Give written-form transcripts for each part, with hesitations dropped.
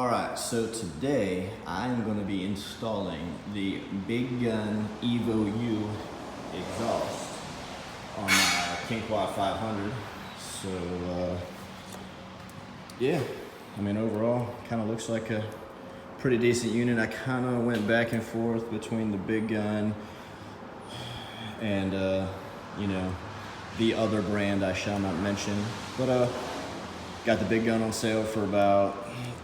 Alright, so today I'm going to be installing the Big Gun Evo U exhaust on my King Quad 500. So yeah, I mean overall kind of looks like a pretty decent unit. I kind of went back and forth between the Big Gun and you know, the other brand I shall not mention, but got the Big Gun on sale for about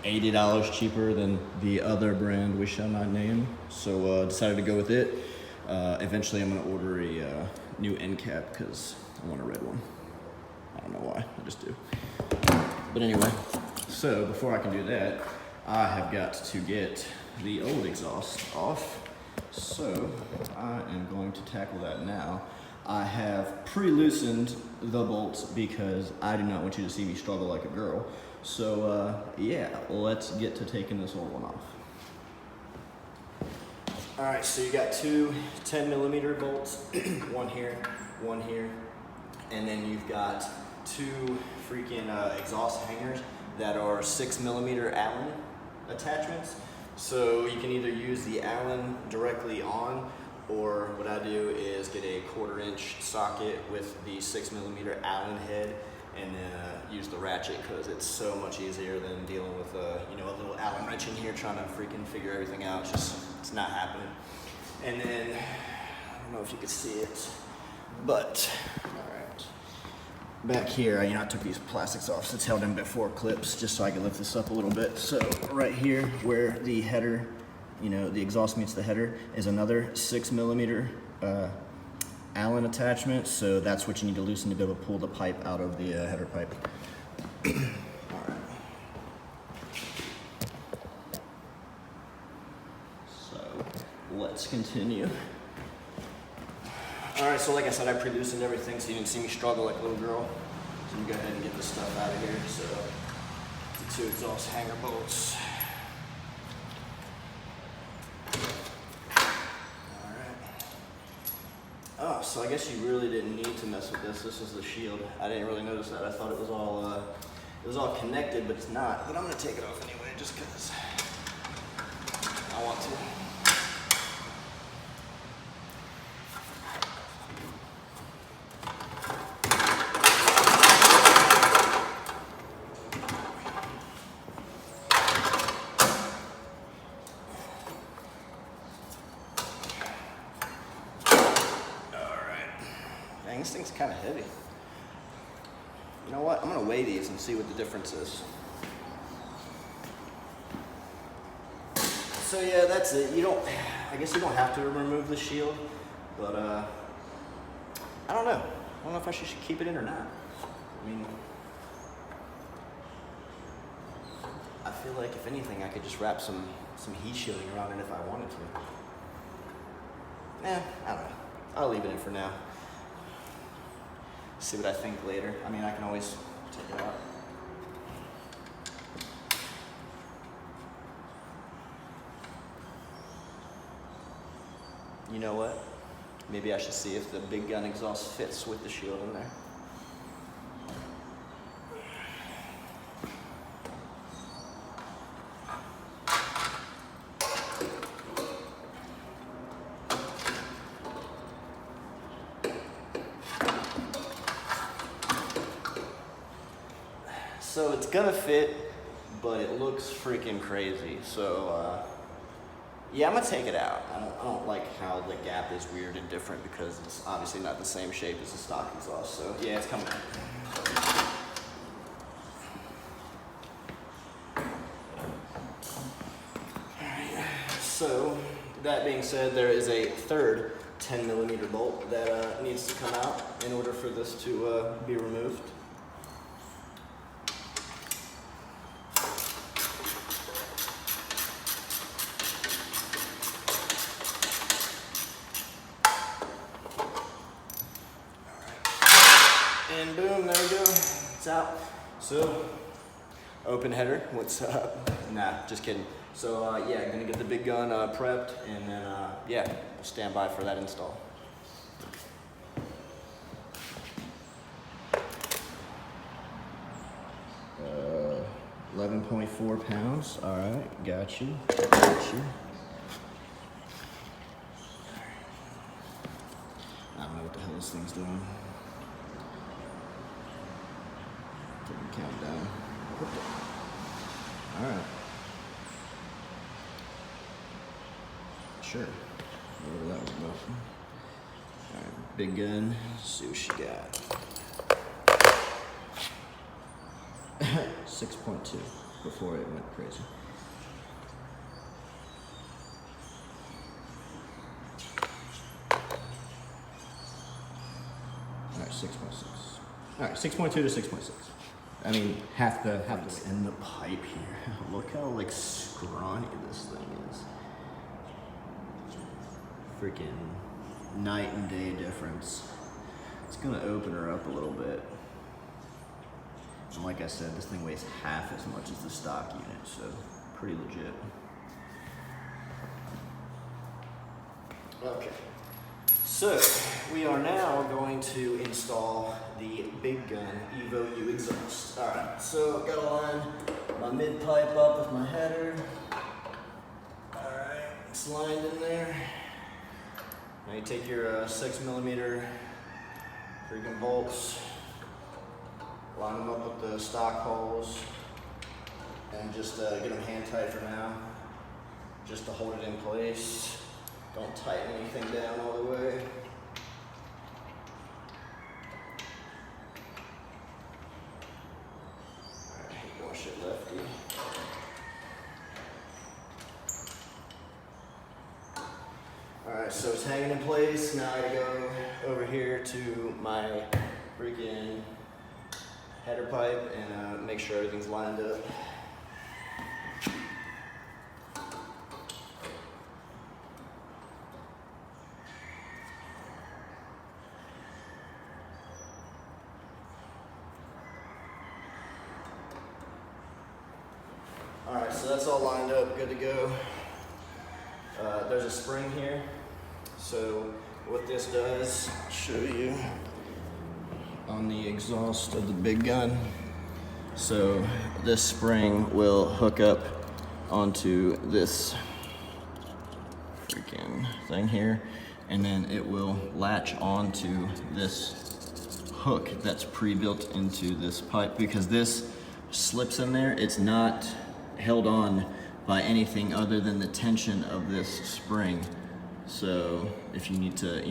$80 cheaper than the other brand we shall not name. So decided to go with it. Eventually I'm gonna order a new end cap because I want a red one. I don't know why, I just do. But anyway, so before I can do that, I have got to get the old exhaust off. So I am going to tackle that now. I have pre-loosened the bolts because I do not want you to see me struggle like a girl. So yeah, let's get to taking this old one off. All right, so you got two 10mm bolts, one here, and then you've got two freaking exhaust hangers that are 6mm Allen attachments. So you can either use the Allen directly on, or what I do is get a 1/4" socket with the 6mm Allen head and then use the ratchet because it's so much easier than dealing with you know, a little Allen wrench in here trying to freaking figure everything out. It's not happening. And then, I don't know if you can see it, but all right. Back here, you know, I took these plastics off, so it's held in before clips just so I can lift this up a little bit. So right here where the header, you know, the exhaust meets the header, is another 6mm Allen attachment. So that's what you need to loosen to be able to pull the pipe out of the header pipe. All right. So let's continue. All right, so like I said, I pre-loosened everything so you didn't see me struggle like a little girl. So you go ahead and get this stuff out of here. So the two exhaust hanger bolts. Oh, so I guess you really didn't need to mess with this. This is the shield. I didn't really notice that. I thought it was all connected, but it's not. But I'm gonna take it off anyway, just because I want to. This thing's kind of heavy. You know what? I'm gonna weigh these and see what the difference is. So yeah, that's it. I guess you don't have to remove the shield, but I don't know. I don't know if I should keep it in or not. I mean, I feel like if anything, I could just wrap some heat shielding around it if I wanted to. I don't know. I'll leave it in for now. See what I think later. I mean, I can always take it out. You know what? Maybe I should see if the Big Gun exhaust fits with the shield in there. So it's gonna fit, but it looks freaking crazy. So yeah, I'm gonna take it out. I don't like how the gap is weird and different because it's obviously not the same shape as the stock exhaust. So yeah, it's coming out. Alright, so that being said, there is a third 10mm bolt that needs to come out in order for this to be removed. And boom, there we go, it's out. So, open header, what's up? Nah, just kidding. So yeah, I'm gonna get the Big Gun prepped, and then yeah, we'll stand by for that install. 11 1.4 pounds. All right, got you. Got you. I don't know what the hell this thing's doing. Taking countdown. All right. Sure. Whatever that was about. All right, Big Gun. Let's see what she got. 6.2 before it went crazy. All right, 6.6. All right, 6.2 to 6.6. I mean, half the in the pipe here. Look how like scrawny this thing is. Freaking night and day difference. It's gonna open her up a little bit. And like I said, this thing weighs half as much as the stock unit, so pretty legit. Okay, so we are now going to install the Big Gun Evo U exhaust. All right, so I've got to line my mid pipe up with my header. All right, it's lined in there. Now you take your 6mm freaking bolts, line them up with the stock holes, and just get them hand tight for now, just to hold it in place. Don't tighten anything down all the way. All right, wash it lefty. All right, so it's hanging in place. Now I gotta go over here to my freaking header pipe and make sure everything's lined up. All right, so that's all lined up, good to go. There's a spring here. So what this does, I'll show you on the exhaust of the Big Gun. So this spring will hook up onto this freaking thing here, and then it will latch onto this hook that's pre-built into this pipe. Because this slips in there, it's not held on by anything other than the tension of this spring. So if you need to,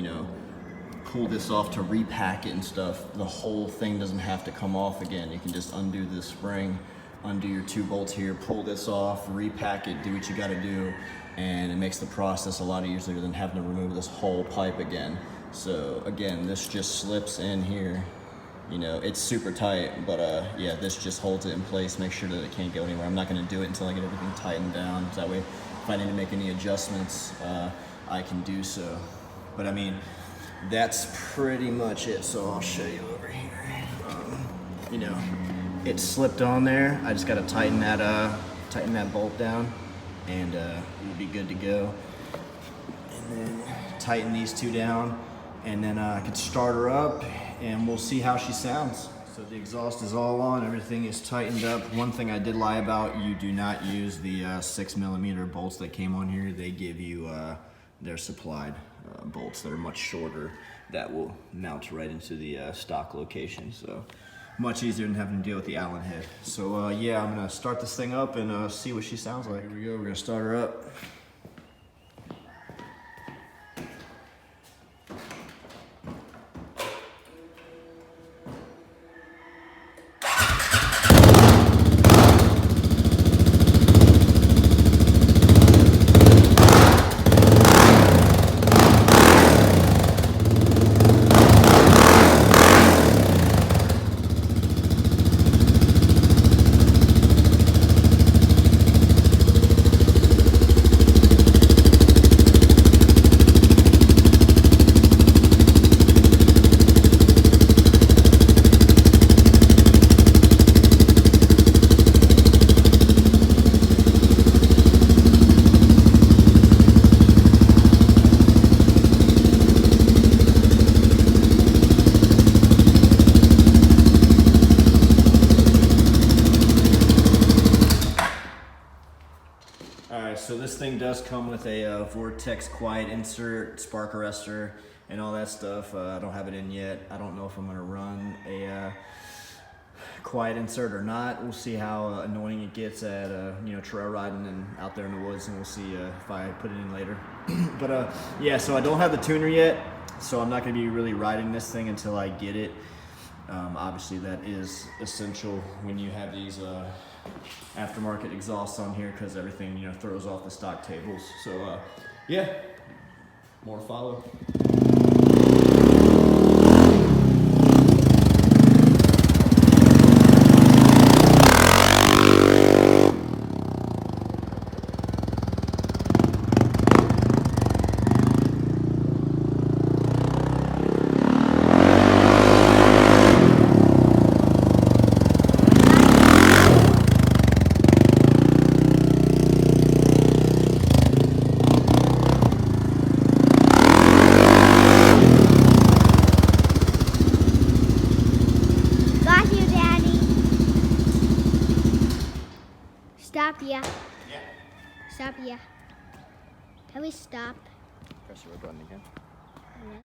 pull this off to repack it and stuff, the whole thing doesn't have to come off again. You can just undo this spring, undo your 2 bolts here, pull this off, repack it, do what you gotta do, and it makes the process a lot easier than having to remove this whole pipe again. So again, this just slips in here. It's super tight, but yeah, this just holds it in place, make sure that it can't go anywhere. I'm not gonna do it until I get everything tightened down, so that way if I need to make any adjustments, I can do so. But I mean, that's pretty much it, so I'll show you over here. It slipped on there. I just gotta tighten that bolt down, and we'll be good to go. And then tighten these 2 down, and then I can start her up, and we'll see how she sounds. So the exhaust is all on, everything is tightened up. One thing I did lie about, you do not use the 6mm bolts that came on here. They give you their supplied bolts that are much shorter that will mount right into the stock location. So much easier than having to deal with the Allen head. So yeah, I'm gonna start this thing up and see what she sounds like. Here we go, we're gonna start her up. thing does come with a Vortex quiet insert, spark arrestor, and all that stuff. I don't have it in yet. I don't know if I'm gonna run a quiet insert or not. We'll see how annoying it gets at trail riding and out there in the woods, and we'll see if I put it in later. But yeah, so I don't have the tuner yet, so I'm not gonna be really riding this thing until I get it. Obviously that is essential when you have these aftermarket exhausts on here, because everything throws off the stock tables. So yeah, more to follow. Stop, yeah. Yeah. Stop, yeah. Can we stop? Press the red button again. Yeah.